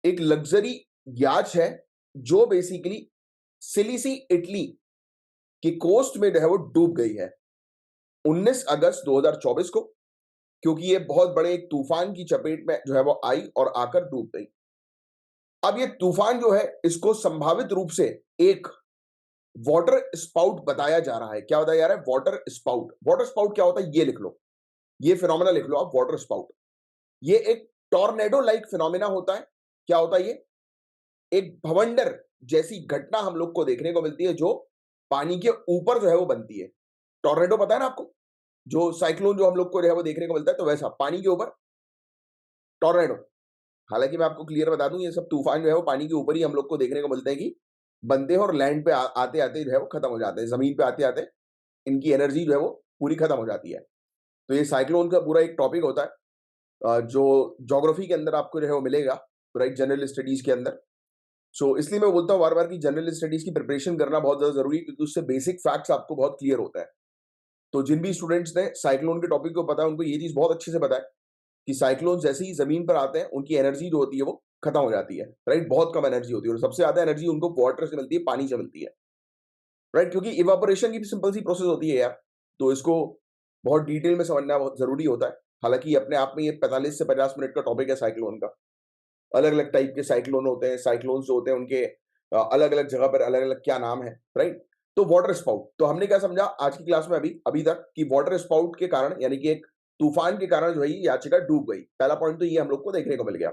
एक लग्जरी याच है जो बेसिकली सिलिसी इटली की कोस्ट में जो है वो डूब गई है 19 अगस्त 2024 को, क्योंकि ये बहुत बड़े एक तूफान की चपेट में जो है वो आई और आकर डूब गई। अब ये तूफान जो है इसको संभावित रूप से एक वाटर स्पाउट बताया जा रहा है। क्या बताया जा रहा है? Water spout. वाटर स्पाउट क्या होता है ये लिख लो, ये फिनोमेना लिख लो आप, वाटर स्पाउट। ये एक टॉर्नेडो लाइक फिनोमेना होता है। क्या होता है ये? एक भवंडर जैसी घटना हम लोग को देखने को मिलती है जो पानी के ऊपर जो है वो बनती है। टॉर्नेडो पता है ना आपको, जो साइक्लोन जो हम लोग को जो है वो देखने को मिलता है, तो वैसा पानी के ऊपर टॉर्नेडो। हालांकि मैं आपको क्लियर बता दूं, ये सब तूफान जो है वो पानी के ऊपर ही हम लोग को देखने को मिलते हैं कि बनते हैं और लैंड पे आते आते जो है वो खत्म हो जाते हैं, जमीन पे आते आते इनकी एनर्जी जो है वो पूरी खत्म हो जाती है। तो ये साइक्लोन का पूरा एक टॉपिक होता है जो ज्योग्राफी के अंदर आपको जो है वो मिलेगा, राइट, जनरल स्टडीज के अंदर। सो इसलिए मैं बोलता हूँ बार बार कि जनरल स्टडीज की प्रिपरेशन करना बहुत ज्यादा जरूरी है, क्योंकि उससे बेसिक फैक्ट्स आपको बहुत क्लियर होता है। तो जिन भी स्टूडेंट्स ने साइक्लोन के टॉपिक को पता है उनको ये चीज बहुत अच्छे से पता है कि साइक्लोन जैसे ही जमीन पर आते हैं उनकी एनर्जी जो होती है वो खत्म हो जाती है, राइट। बहुत कम एनर्जी होती है और सबसे ज्यादा एनर्जी उनको वाटर से मिलती है, पानी से मिलती है, राइट, क्योंकि इवापोरेशन की भी सिंपल सी प्रोसेस होती है यार। तो इसको बहुत डिटेल में समझना बहुत जरूरी होता है। हालांकि अपने आप में ये 45 से 50 मिनट का टॉपिक है साइक्लोन का। अलग अलग टाइप के साइक्लोन होते हैं, साइक्लोन जो होते हैं उनके अलग अलग जगह पर अलग अलग क्या नाम है, राइट। तो वाटर स्पाउट, तो हमने क्या समझा आज की क्लास में अभी अभी तक कि वाटर स्पाउट के कारण यानी कि एक तूफान के कारण जो है ये याचिका डूब गई। पहला पॉइंट तो ये हम लोग को देखने को मिल गया।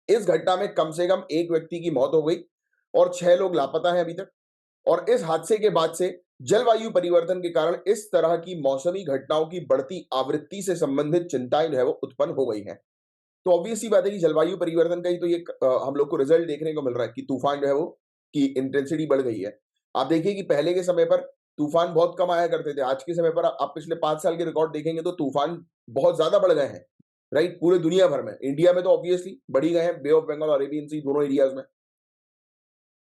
इस घटना में कम से कम एक व्यक्ति की मौत हो गई और 6 लोग लापता हैं अभी तक। और इस हादसे के बाद से जलवायु परिवर्तन के कारण इस तरह की मौसमी घटनाओं की बढ़ती आवृत्ति से संबंधित चिंताएं जो है वो उत्पन्न हो गई हैं। तो ऑब्वियस सी बात है कि जलवायु परिवर्तन का ही तो ये हम लोग को रिजल्ट देखने को मिल रहा है कि तूफान जो है वो की इंटेंसिटी बढ़ गई है। आप देखिए कि पहले के समय पर तूफान बहुत कम आया करते थे, आज के समय पर आप पिछले 5 साल के रिकॉर्ड देखेंगे तो तूफान बहुत ज्यादा बढ़ गए हैं, राइट, पूरे दुनिया भर में। इंडिया में तो ऑब्वियसली बढ़ ही गए हैं, बे ऑफ बंगाल और अरेबियन सी दोनों एरियाज में।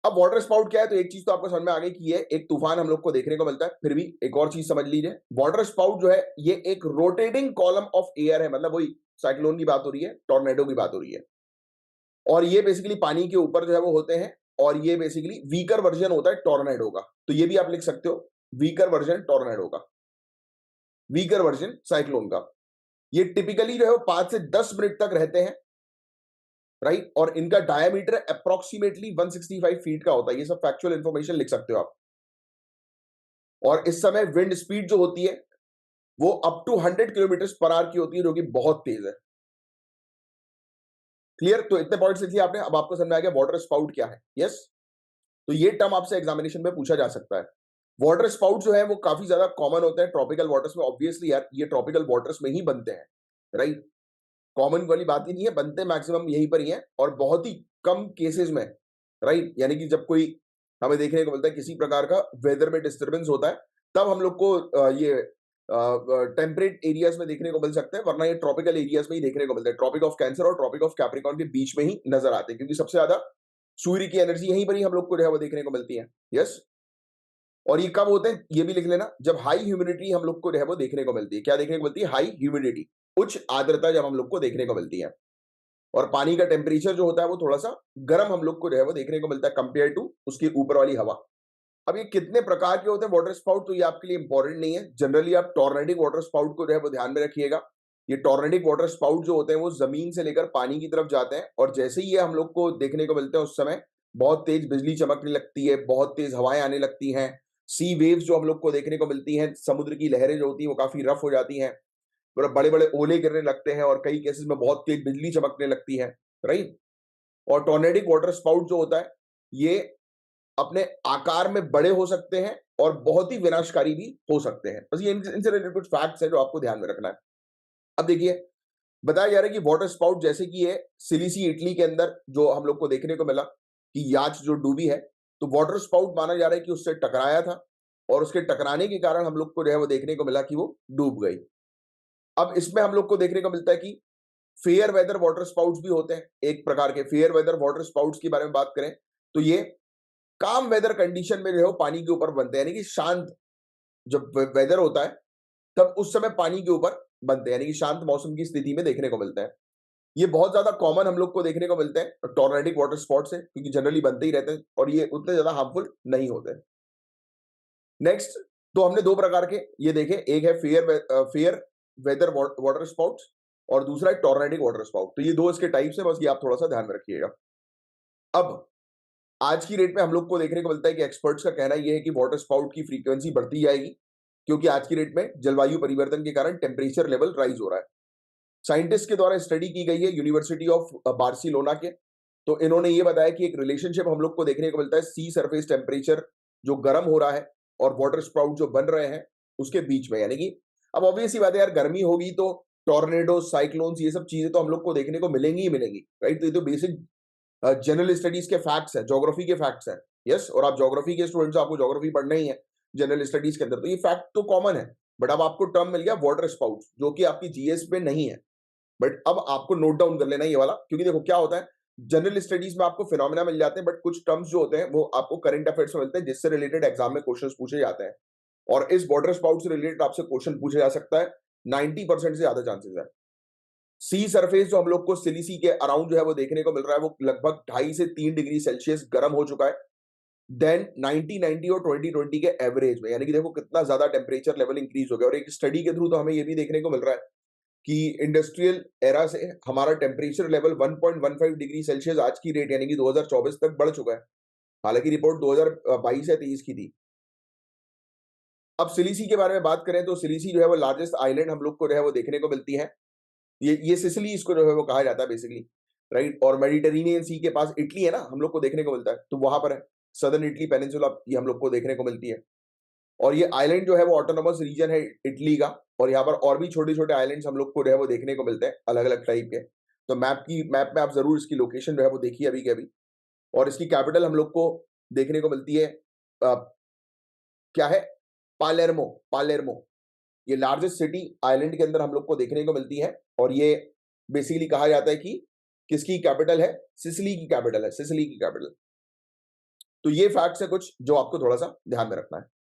अब वाटर स्पाउट क्या है, तो एक चीज तो आपको समझ में आ गई कि ये एक तूफान हम लोग को देखने को मिलता है। फिर भी एक और चीज समझ लीजिए, वाटर स्पाउट जो है ये एक रोटेटिंग कॉलम ऑफ एयर है, मतलब वही साइक्लोन की बात हो रही है, टॉर्नेडो की बात हो रही है। और ये बेसिकली पानी के ऊपर जो है वो होते हैं और ये बेसिकली वीकर वर्जन होता है टॉर्नेडो का। तो ये भी आप लिख सकते हो, वीकर वर्जन टॉर्नेडो का, वीकर वर्जन साइक्लोन का। ये टिपिकली जो है वो 5 से 10 मिनट तक रहते हैं, राइट। और इनका डायमीटर अप्रोक्सीमेटली 165 फीट का होता है। ये सब फैक्चुअल इंफॉर्मेशन लिख सकते हो आप। और इस समय विंड स्पीड जो होती है वो up to 100 kilometre per hour की होती है, जो कि बहुत तेज है। क्लियर? तो इतने पॉइंट्स लिख लिए आपने, अब आपको समझ में आ गया वाटर स्पाउट क्या है। यस, तो ये टर्म आपसे एग्जामिनेशन में पूछा जा सकता है। वाटर स्पाउट जो है वो काफी ज्यादा कॉमन होते हैं ट्रॉपिकल वाटर्स में। ऑब्वियसली यार ये ट्रॉपिकल वाटर्स में ही बनते हैं, राइट। कॉमन वाली बात ही नहीं है, बनते मैक्सिमम यहीं पर ही है और बहुत ही कम केसेस में, राइट। यानी कि जब कोई हमें देखने को मिलता है किसी प्रकार का वेदर में डिस्टर्बेंस होता है, तब हम लोग को ये टेम्परेट एरियाज में देखने को मिल सकते हैं, वरना ये ट्रॉपिकल एरियाज में ही देखने को मिलता है। ट्रॉपिक ऑफ कैंसर और ट्रॉपिक ऑफ कैप्रिकॉर्न के बीच में ही नजर आते हैं, क्योंकि सबसे ज्यादा सूर्य की एनर्जी यहीं पर ही हम लोग को जो है वो देखने को मिलती है। यस, और ये कब होते हैं ये भी लिख लेना, जब हाई ह्यूमिडिटी हम लोग को जो है वो देखने को मिलती है। क्या देखने को मिलती है? हाई ह्यूमिडिटी, उच्च आर्द्रता जब हम लोग को देखने को मिलती है। और पानी का टेम्परेचर जो होता है वो थोड़ा सा गर्म हम लोग को जो है वो देखने को मिलता है कंपेयर टू उसकी ऊपर वाली हवा। अब ये कितने प्रकार के होते हैं वाटर स्पाउट, तो ये आपके लिए इंपॉर्टेंट नहीं है। जनरली आप टॉर्नेडिक वाटर स्पाउट को जो है वो ध्यान में रखिएगा। ये टॉर्नेडिक वाटर स्पाउट जो होते हैं वो जमीन से लेकर पानी की तरफ जाते हैं और जैसे ही ये हम लोग को देखने को मिलते हैं उस समय बहुत तेज बिजली चमकने लगती है, बहुत तेज हवाएं आने लगती हैं। सी वेव्स जो हम लोग को देखने को मिलती हैं, समुद्र की लहरें जो होती हैं वो काफी रफ हो जाती हैं, बड़े बड़े ओले गिरने लगते हैं और कई केसेस में बहुत तेज बिजली चमकने लगती है, राइट। और टॉर्नेडिक वाटर स्पाउट जो होता है ये अपने आकार में बड़े हो सकते हैं और बहुत ही विनाशकारी भी हो सकते हैं। बस ये इनसे रिलेटेड कुछ फैक्ट्स हैं जो आपको ध्यान में रखना है। अब देखिए, बताया जा रहा है कि वाटर स्पाउट जैसे कि ये सिलिसी इटली के अंदर जो हम लोग को देखने को मिला कि याच जो डूबी है, तो वाटर स्पाउट माना जा रहा है कि उससे टकराया था और उसके टकराने के कारण हम लोग को जो है वो देखने को मिला कि वो डूब गई। अब इसमें हम लोग को देखने को मिलता है कि फेयर वेदर वाटर स्पाउट्स भी होते हैं। एक प्रकार के फेयर वेदर वाटर स्पाउट्स के बारे में बात करें तो ये काम वेदर कंडीशन में जो है वो पानी के ऊपर बनते हैं, यानी कि शांत जब वेदर होता है तब उस समय पानी के ऊपर बनते हैं, यानी कि शांत मौसम की स्थिति में देखने को मिलता है। ये बहुत ज्यादा कॉमन हम लोग को देखने को मिलते हैं टॉर्नेडिक वाटर स्पॉट्स है, क्योंकि जनरली बनते ही रहते हैं और ये उतने ज्यादा हार्मफुल नहीं होते। नेक्स्ट, तो हमने दो प्रकार के ये देखे, एक है फेयर वेदर वाटर स्पाउट्स और दूसरा है टॉर्नेडिक वाटर स्पाउट। तो ये दो इसके टाइप्स है, बस ये आप थोड़ा सा ध्यान में रखिएगा। अब आज की डेट में हम लोग को देखने को मिलता है कि एक्सपर्ट्स का कहना ये है कि वाटर स्पाउट की फ्रीक्वेंसी बढ़ती जाएगी, क्योंकि आज की डेट में जलवायु परिवर्तन के कारण टेम्परेचर लेवल राइज हो रहा है। साइंटिस्ट के द्वारा स्टडी की गई है यूनिवर्सिटी ऑफ बार्सिलोना के। तो इन्होंने ये बताया कि एक रिलेशनशिप हम लोग को देखने को मिलता है सी सरफेस टेम्परेचर जो गर्म हो रहा है और वाटर स्प्राउट जो बन रहे हैं उसके बीच में। यानी कि अब ऑब्वियस ही बात है यार, गर्मी होगी तो टॉर्नेडो, साइक्लोन्स, ये सब चीजें तो हम लोग को देखने को मिलेंगी ही मिलेंगी, राइट। तो ये तो बेसिक जनरल स्टडीज के फैक्ट्स है, ज्योग्राफी के फैक्ट्स हैं। यस, और आप ज्योग्राफी के स्टूडेंट्स, आपको ज्योग्राफी पढ़ना ही है जनरल स्टडीज के अंदर, तो ये फैक्ट तो कॉमन है। बट अब आपको टर्म मिल गया वाटर स्पाउट, जो कि आपकी जीएस पे नहीं है। बट अब आपको नोट डाउन कर लेना है ये वाला, क्योंकि देखो क्या होता है, जनरल स्टडीज में आपको फिनोमेना मिल जाते हैं, बट कुछ टर्म्स जो होते हैं वो आपको करंट अफेयर्स में मिलते हैं, जिससे रिलेटेड एग्जाम में क्वेश्चंस पूछे जाते हैं। और इस वाटर स्पाउट से रिलेटेड आपसे क्वेश्चन पूछा जा सकता है, 90% से ज्यादा चांसेस है। सी सरफेस जो हम लोग को सिलिसी के अराउंड जो है वो देखने को मिल रहा है, वो लगभग 2.5 से 3 डिग्री सेल्सियस गर्म हो चुका है देन 1990 और 2020 के एवरेज में। यानी कि देखो कितना ज्यादा टेम्परेचर लेवल इंक्रीज हो गया। और एक स्टडी के थ्रू तो हमें ये भी देखने को मिल रहा है कि इंडस्ट्रियल एरा से हमारा टेम्परेचर लेवल 1.15 डिग्री सेल्सियस आज की डेट यानी कि 2024 तक बढ़ चुका है। हालांकि रिपोर्ट 2022 या 23 की थी। अब सिलिसी के बारे में बात करें तो सिलिसी जो है वो लार्जेस्ट आइलैंड हम लोग को जो है वो देखने को मिलती है। ये सिसिली इसको जो है वो कहा जाता है बेसिकली, राइट। और मेडिटेरेनियन सी के पास इटली है ना, हम लोग को देखने को मिलता है, तो वहां पर है सदर्न इटली पेनिनसुला, ये हम लोग को देखने को मिलती है। और ये आइलैंड जो है वो ऑटोनोमस रीजन है इटली का। और यहाँ पर और भी छोटे छोटे आइलैंड्स हम लोग को जो है वो देखने को मिलते हैं अलग अलग टाइप के। तो मैप में आप जरूर इसकी लोकेशन जो है वो देखिए अभी के अभी। और इसकी कैपिटल हम लोग को देखने को मिलती है क्या है, पालेर्मो। पालेर्मो ये लार्जेस्ट सिटी आइलैंड के अंदर हम लोग को देखने को मिलती है। और ये बेसिकली कहा जाता है कि किसकी कैपिटल है, सिसिली की कैपिटल है, सिसिली की कैपिटल। तो ये फैक्ट्स है कुछ जो आपको थोड़ा सा ध्यान में रखना है।